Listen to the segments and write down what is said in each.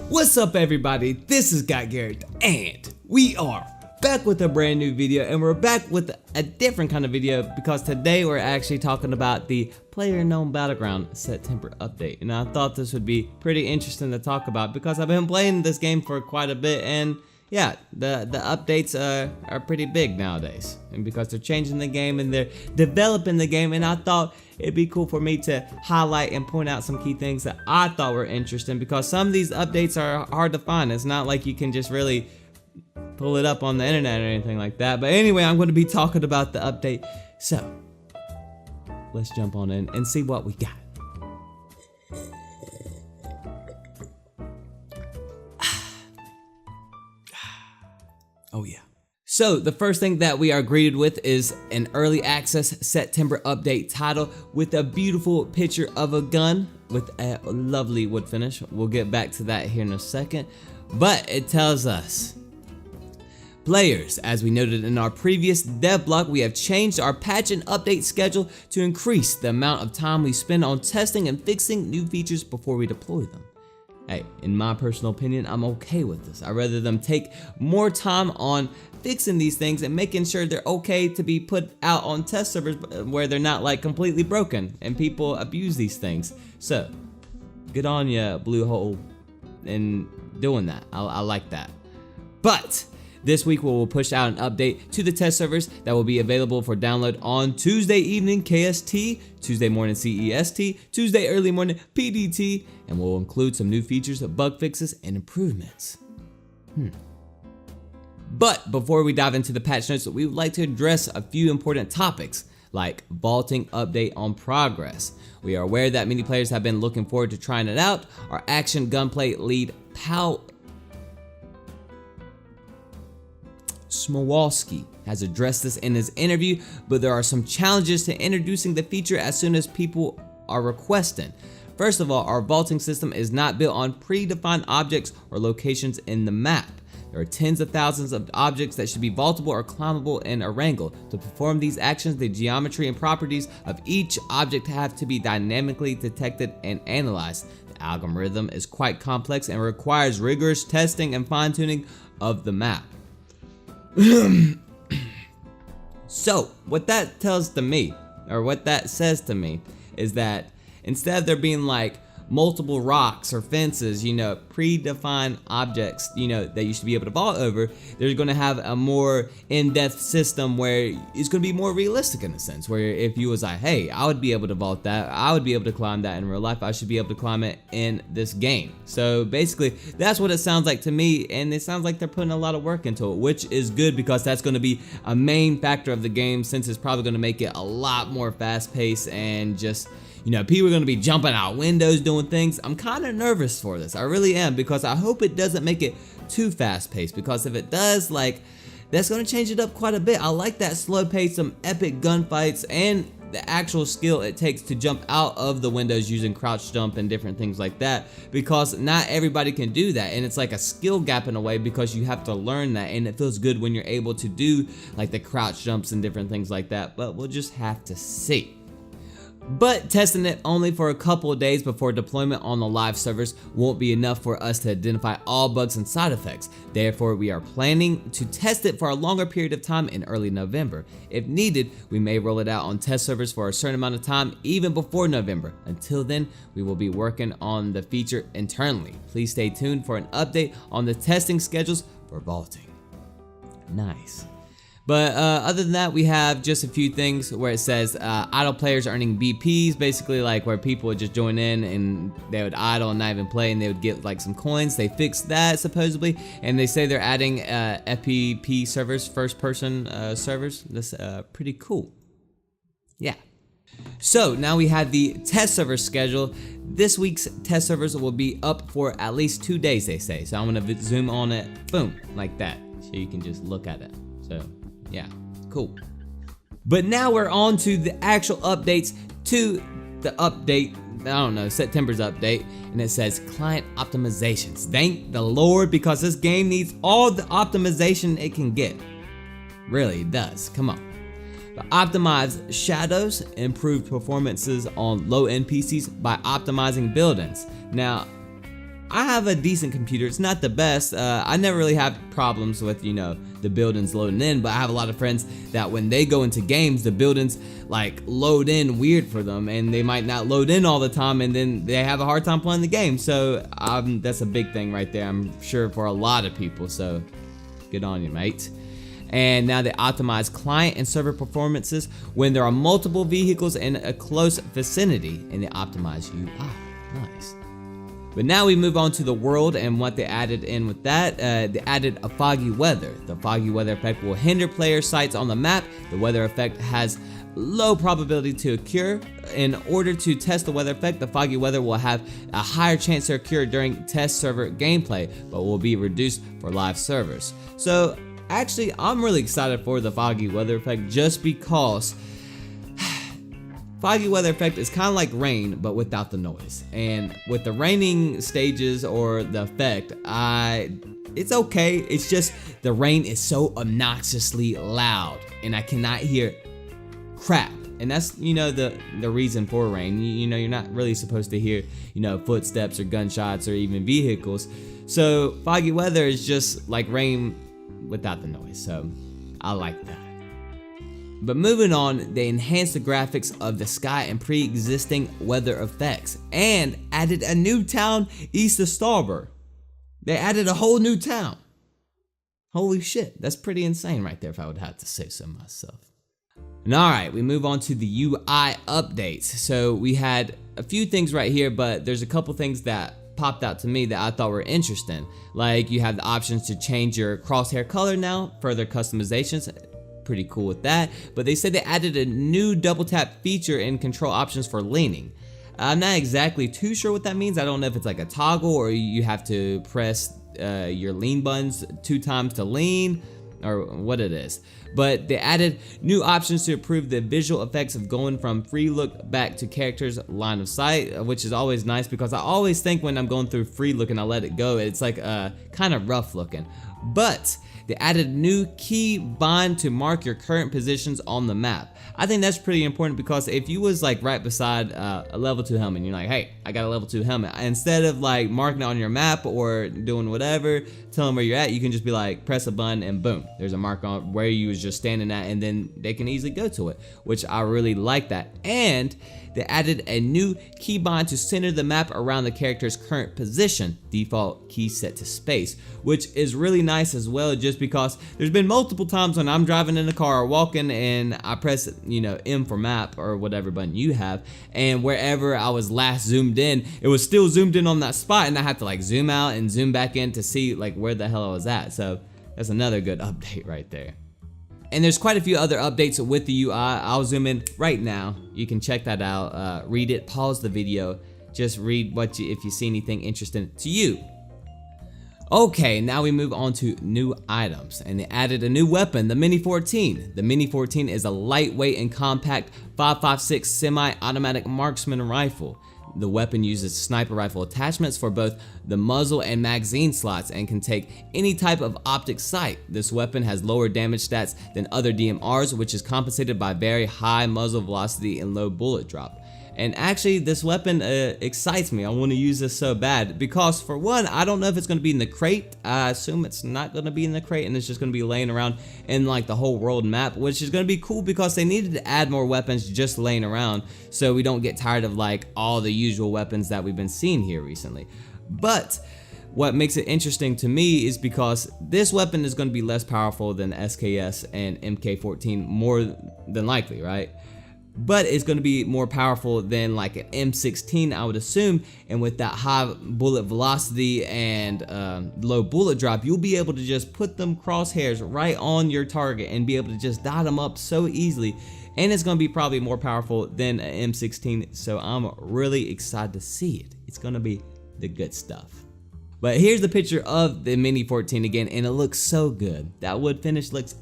What's up everybody, this is gotgarrett and we are back with a brand new video, and we're back with a different kind of video because today we're actually talking about the PlayerUnknown Battleground September update. And I thought this would be pretty interesting to talk about because I've been playing this game for quite a bit, and yeah, the updates are pretty big nowadays, and because they're changing the game and they're developing the game, and I thought it'd be cool for me to highlight and point out some key things that I thought were interesting, because some of these updates are hard to find. It's not like you can just really pull it up on the internet or anything like that. But anyway, I'm going to be talking about the update, so let's jump on in and see what we got. Oh yeah. So the first thing that we are greeted with is an early access September update title with a beautiful picture of a gun with a lovely wood finish. We'll get back to that here in a second, but it tells us, players, as we noted in our previous dev blog, we have changed our patch and update schedule to increase the amount of time we spend on testing and fixing new features before we deploy them. Hey, in my personal opinion, I'm okay with this. I'd rather them take more time on fixing these things and making sure they're okay to be put out on test servers where they're not like completely broken and people abuse these things. So, good on ya, Bluehole, in doing that. I like that. But this week we will push out an update to the test servers that will be available for download on Tuesday evening KST, Tuesday morning CEST, Tuesday early morning PDT, and will include some new features, bug fixes, and improvements. But before we dive into the patch notes, we would like to address a few important topics, like vaulting update on progress. We are aware that many players have been looking forward to trying it out. Our action gunplay lead Smowalski has addressed this in his interview, but there are some challenges to introducing the feature as soon as people are requesting. First of all, our vaulting system is not built on predefined objects or locations in the map. There are tens of thousands of objects that should be vaultable or climbable in Erangel. To perform these actions, the geometry and properties of each object have to be dynamically detected and analyzed. The algorithm is quite complex and requires rigorous testing and fine-tuning of the map. So what that tells to me, or what that says to me, is that instead of there being like multiple rocks or fences, you know, predefined objects, you know, that you should be able to vault over, they're going to have a more in-depth system where it's going to be more realistic in a sense, where if you was like, hey, I would be able to vault that, I would be able to climb that in real life, I should be able to climb it in this game. So basically that's what it sounds like to me, and it sounds like they're putting a lot of work into it, which is good because that's going to be a main factor of the game, since it's probably going to make it a lot more fast-paced and just, you know, people are going to be jumping out windows doing things. I'm kind of nervous for this. I really am, because I hope it doesn't make it too fast-paced, because if it does, like, that's going to change it up quite a bit. I like that slow pace, some epic gunfights, and the actual skill it takes to jump out of the windows using crouch jump and different things like that, because not everybody can do that, and it's like a skill gap in a way because you have to learn that, and it feels good when you're able to do like the crouch jumps and different things like that, but we'll just have to see. But testing it only for a couple of days before deployment on the live servers won't be enough for us to identify all bugs and side effects. Therefore, we are planning to test it for a longer period of time in early November. If needed, we may roll it out on test servers for a certain amount of time even before November. Until then, we will be working on the feature internally. Please stay tuned for an update on the testing schedules for vaulting. Nice. But other than that, we have just a few things where it says idle players earning BPs, basically like where people would just join in and they would idle and not even play, and they would get like some coins. They fixed that supposedly, and they say they're adding FPP servers, first person servers. That's pretty cool. Yeah. So now we have the test server schedule. This week's test servers will be up for at least 2 days, they say. So I'm gonna zoom on it, boom, like that, so you can just look at it. So yeah, cool. But now we're on to the actual updates to the update, I don't know, September's update, and it says client optimizations. Thank the Lord, because this game needs all the optimization it can get. Really, it does. Come on. The optimized shadows, improved performances on low-end PCs by optimizing buildings. Now, I have a decent computer. It's not the best. I never really have problems with, you know, the buildings loading in, but I have a lot of friends that when they go into games, the buildings like load in weird for them, and they might not load in all the time, and then they have a hard time playing the game. So that's a big thing right there, I'm sure, for a lot of people. So good on you, mate. And now they optimize client and server performances when there are multiple vehicles in a close vicinity, and they optimize UI. Nice. But now we move on to the world and what they added in with that. They added a foggy weather. The foggy weather effect will hinder player sights on the map. The weather effect has low probability to occur. In order to test the weather effect, the foggy weather will have a higher chance to occur during test server gameplay, but will be reduced for live servers. So actually, I'm really excited for the foggy weather effect just because foggy weather effect is kind of like rain, but without the noise. And with the raining stages or the effect, it's okay. It's just the rain is so obnoxiously loud, and I cannot hear crap. And that's, you know, the reason for rain. You know, you're not really supposed to hear, you know, footsteps or gunshots or even vehicles. So foggy weather is just like rain without the noise. So I like that. But moving on, they enhanced the graphics of the sky and pre-existing weather effects, and added a new town east of Starburg. They added a whole new town. Holy shit, that's pretty insane right there, if I would have to say so myself. And alright, we move on to the UI updates. So we had a few things right here, but there's a couple things that popped out to me that I thought were interesting. Like, you have the options to change your crosshair color now, further customizations. Pretty cool with that. But they said they added a new double tap feature in control options for leaning. I'm not exactly too sure what that means. I don't know if it's like a toggle or you have to press your lean buttons 2 times to lean, or what it is. But they added new options to improve the visual effects of going from free look back to characters line of sight, which is always nice because I always think when I'm going through free look and I let it go, it's like kind of rough looking. But they added new key bind to mark your current positions on the map. I think that's pretty important because if you was like right beside a level 2 helmet and you're like, hey, I got a level 2 helmet, instead of like marking it on your map or doing whatever, telling where you're at, you can just be like, press a button and boom, there's a mark on where you was just standing at, and then they can easily go to it, which I really like that. And they added a new keybind to center the map around the character's current position, default key set to space, which is really nice as well, just because there's been multiple times when I'm driving in a car or walking and I press, you know, M for map or whatever button you have, and wherever I was last zoomed in, it was still zoomed in on that spot, and I had to like zoom out and zoom back in to see like where the hell I was at. So that's another good update right there. And there's quite a few other updates with the UI. I'll zoom in right now. You can check that out, read it, pause the video, just read if you see anything interesting to you. Okay, now we move on to new items, and they added a new weapon, the MINI-14. The MINI-14 is a lightweight and compact 5.56 semi-automatic marksman rifle. The weapon uses sniper rifle attachments for both the muzzle and magazine slots and can take any type of optic sight. This weapon has lower damage stats than other DMRs, which is compensated by very high muzzle velocity and low bullet drop. And actually, this weapon excites me. I want to use this so bad because, for one, I don't know if it's going to be in the crate. I assume it's not going to be in the crate and it's just going to be laying around in like the whole world map, which is going to be cool because they needed to add more weapons just laying around so we don't get tired of like all the usual weapons that we've been seeing here recently. But what makes it interesting to me is because this weapon is going to be less powerful than SKS and MK14 more than likely, right? But it's going to be more powerful than like an M16, I would assume, and with that high bullet velocity and low bullet drop, you'll be able to just put them crosshairs right on your target and be able to just dot them up so easily, and it's going to be probably more powerful than an M16, so I'm really excited to see it. It's going to be the good stuff. But here's the picture of the MINI-14 again, and it looks so good. That wood finish looks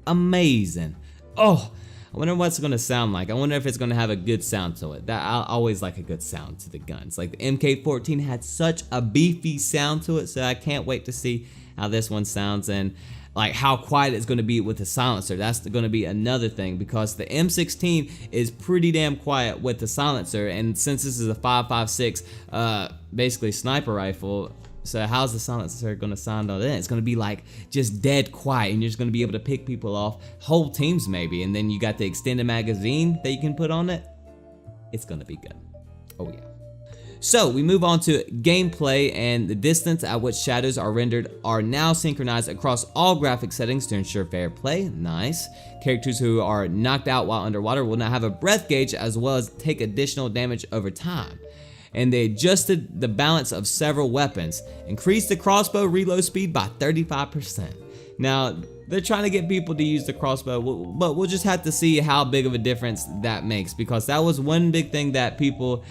amazing. Oh, I wonder what it's going to sound like. I wonder if it's going to have a good sound to it. I always like a good sound to the guns. Like the MK14 had such a beefy sound to it, so I can't wait to see how this one sounds. And like how quiet it's going to be with the silencer. That's going to be another thing, because the M16 is pretty damn quiet with the silencer, and since this is a 5.56 basically sniper rifle, so how's the silencer going to sound on it? It's going to be like just dead quiet, and you're just going to be able to pick people off, whole teams maybe, and then you got the extended magazine that you can put on it. It's going to be good. Oh yeah. So we move on to gameplay, and the distance at which shadows are rendered are now synchronized across all graphic settings to ensure fair play. Nice. Characters who are knocked out while underwater will now have a breath gauge, as well as take additional damage over time. And they adjusted the balance of several weapons, increased the crossbow reload speed by 35%. Now, they're trying to get people to use the crossbow, but we'll just have to see how big of a difference that makes, because that was one big thing that people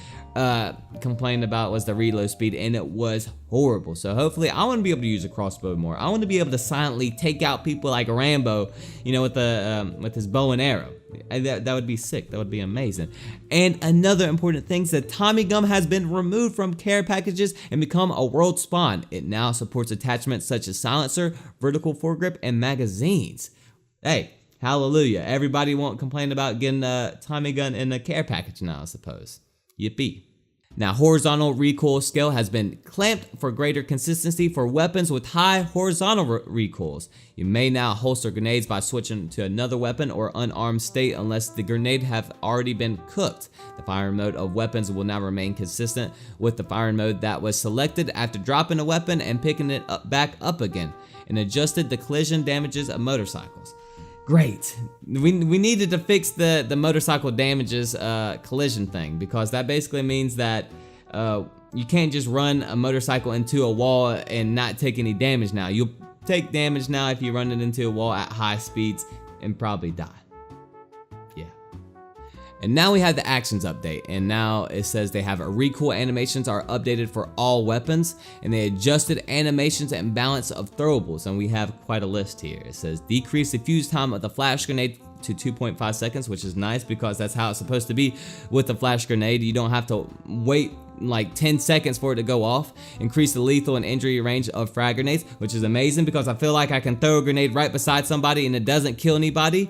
complained about, was the reload speed, and it was horrible. So hopefully I want to be able to use a crossbow more. I want to be able to silently take out people like Rambo, you know, with his bow and arrow. That would be sick. That would be amazing. And another important thing is that Tommy Gun has been removed from care packages and become a world spawn. It now supports attachments such as silencer, vertical foregrip, and magazines. Hey, hallelujah. Everybody won't complain about getting a Tommy Gun in a care package now, I suppose. Yippee. Now, horizontal recoil scale has been clamped for greater consistency for weapons with high horizontal recoils. You may now holster grenades by switching to another weapon or unarmed state unless the grenade have already been cooked. The firing mode of weapons will now remain consistent with the firing mode that was selected after dropping a weapon and picking it back up again, and adjusted the collision damages of motorcycles. Great. We needed to fix the motorcycle damages collision thing, because that basically means that you can't just run a motorcycle into a wall and not take any damage now. You'll take damage now if you run it into a wall at high speeds and probably die. Yeah. And now we have the actions update, and now it says they have recoil animations are updated for all weapons, and they adjusted animations and balance of throwables, and we have quite a list here. It says decrease the fuse time of the flash grenade to 2.5 seconds, which is nice because that's how it's supposed to be with the flash grenade. You don't have to wait like 10 seconds for it to go off. Increase the lethal and injury range of frag grenades, which is amazing because I feel like I can throw a grenade right beside somebody and it doesn't kill anybody.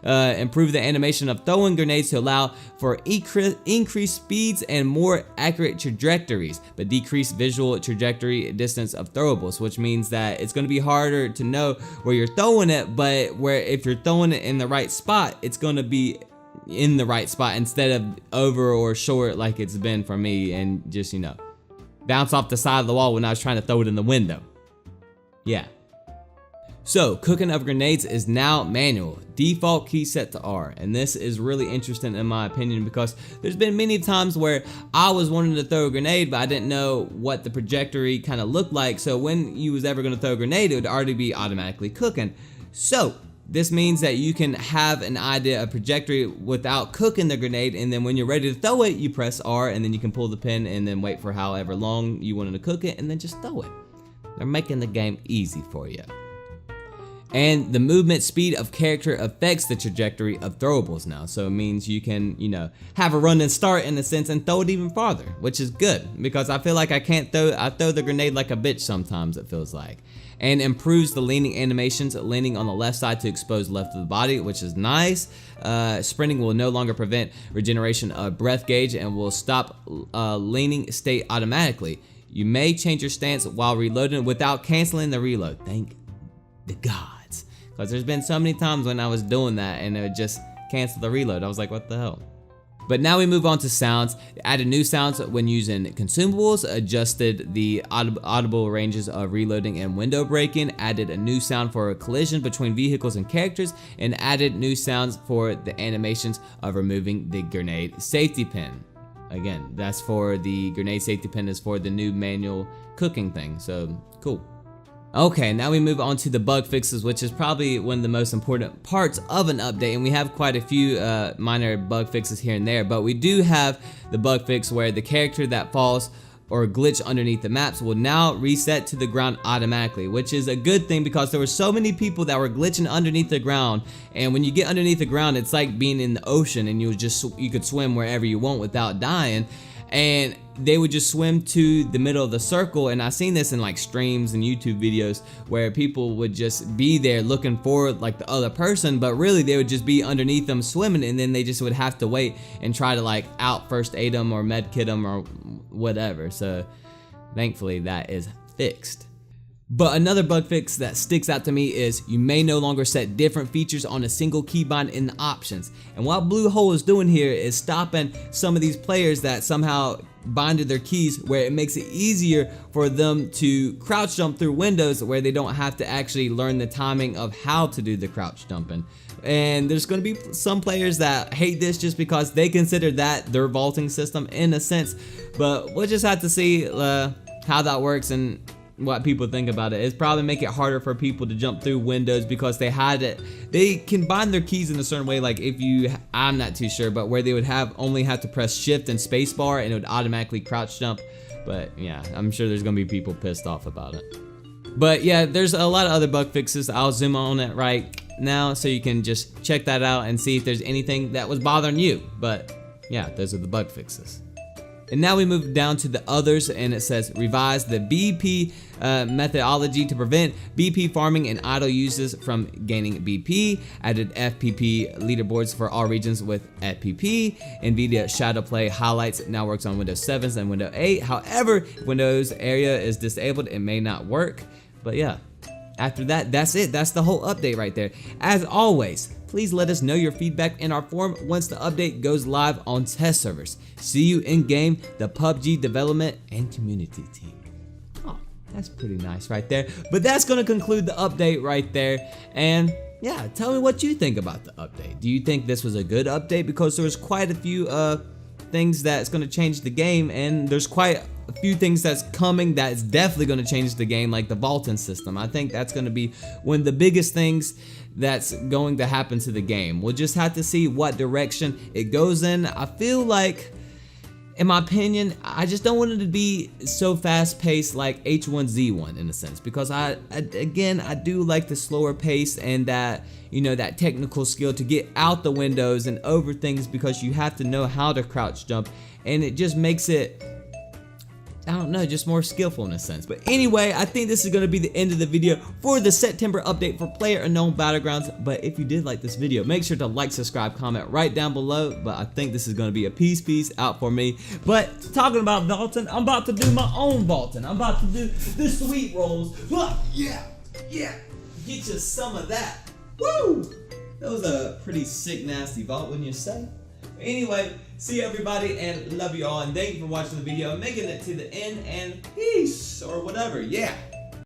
Improve the animation of throwing grenades to allow for increased speeds and more accurate trajectories, but decrease visual trajectory distance of throwables, which means that it's going to be harder to know where you're throwing it, but where if you're throwing it in the right spot, it's going to be in the right spot instead of over or short like it's been for me and just, you know, bounce off the side of the wall when I was trying to throw it in the window. Yeah. So, cooking of grenades is now manual, default key set to R, and this is really interesting in my opinion because there's been many times where I was wanting to throw a grenade but I didn't know what the trajectory kind of looked like, so when you was ever going to throw a grenade it would already be automatically cooking. So, this means that you can have an idea of trajectory without cooking the grenade, and then when you're ready to throw it, you press R and then you can pull the pin and then wait for however long you wanted to cook it and then just throw it. They're making the game easy for you. And the movement speed of character affects the trajectory of throwables now. So it means you can, you know, have a run and start in a sense and throw it even farther, which is good because I feel like I throw the grenade like a bitch sometimes, it feels like. And improves the leaning animations, leaning on the left side to expose left of the body, which is nice. Sprinting will no longer prevent regeneration of breath gauge and will stop leaning state automatically. You may change your stance while reloading without canceling the reload. Thank the gods. Because there's been so many times when I was doing that and it would just cancel the reload. I was like, what the hell? But now we move on to sounds. Added new sounds when using consumables, adjusted the audible ranges of reloading and window breaking, added a new sound for a collision between vehicles and characters, and added new sounds for the animations of removing the grenade safety pin. Again, that's for the grenade safety pin is for the new manual cooking thing, so cool. Okay, now we move on to the bug fixes, which is probably one of the most important parts of an update, and we have quite a few minor bug fixes here and there, but we do have the bug fix where the character that falls or glitch underneath the maps will now reset to the ground automatically, which is a good thing because there were so many people that were glitching underneath the ground, and when you get underneath the ground, it's like being in the ocean and you could swim wherever you want without dying. And they would just swim to the middle of the circle. And I've seen this in like streams and YouTube videos where people would just be there looking for like the other person, but really they would just be underneath them swimming, and then they just would have to wait and try to like out first aid them or med kit them or whatever. So thankfully that is fixed. But another bug fix that sticks out to me is you may no longer set different features on a single keybind in the options. And what Bluehole is doing here is stopping some of these players that somehow binded their keys, where it makes it easier for them to crouch jump through windows where they don't have to actually learn the timing of how to do the crouch jumping. And there's going to be some players that hate this just because they consider that their vaulting system in a sense, but we'll just have to see how that works and what people think about it. It's probably make it harder for people to jump through windows because they can bind their keys in a certain way, like if you, I'm not too sure, but where they would only have to press shift and spacebar and it would automatically crouch jump. But yeah, I'm sure there's gonna be people pissed off about it. But yeah, there's a lot of other bug fixes. I'll zoom on it right now so you can just check that out and see if there's anything that was bothering you. But yeah, those are the bug fixes. And now we move down to the others, and it says revise the BP methodology to prevent BP farming and idle users from gaining BP. Added FPP leaderboards for all regions with FPP. NVIDIA Shadowplay highlights now works on Windows 7 and Windows 8. However, if Windows area is disabled, it may not work. But yeah, after that, that's it. That's the whole update right there. As always, please let us know your feedback in our forum once the update goes live on test servers. See you in game, the Pubg development and community team. Oh, that's pretty nice right there. But that's gonna conclude the update right there. And yeah, tell me what you think about the update. Do you think this was a good update? Because there was quite a few things that's gonna change the game, and there's quite a few things that's coming that's definitely going to change the game, like the vaulting system. I think that's going to be one of the biggest things that's going to happen to the game. We'll just have to see what direction it goes in. I feel like, in my opinion, I just don't want it to be so fast-paced like H1Z1 in a sense, because I do like the slower pace and that, you know, that technical skill to get out the windows and over things, because you have to know how to crouch jump, and it just makes it, I don't know, just more skillful in a sense. But anyway, I think this is going to be the end of the video for the September update for PlayerUnknown Battlegrounds. But if you did like this video, make sure to like, subscribe, comment right down below. But I think this is going to be a piece out for me. But talking about vaulting, I'm about to do my own vaulting. I'm about to do the sweet rolls. Yeah, get you some of that. Woo! That was a pretty sick, nasty vault, wouldn't you say? Anyway, see everybody and love you all, and thank you for watching the video and making it to the end, and peace or whatever. Yeah.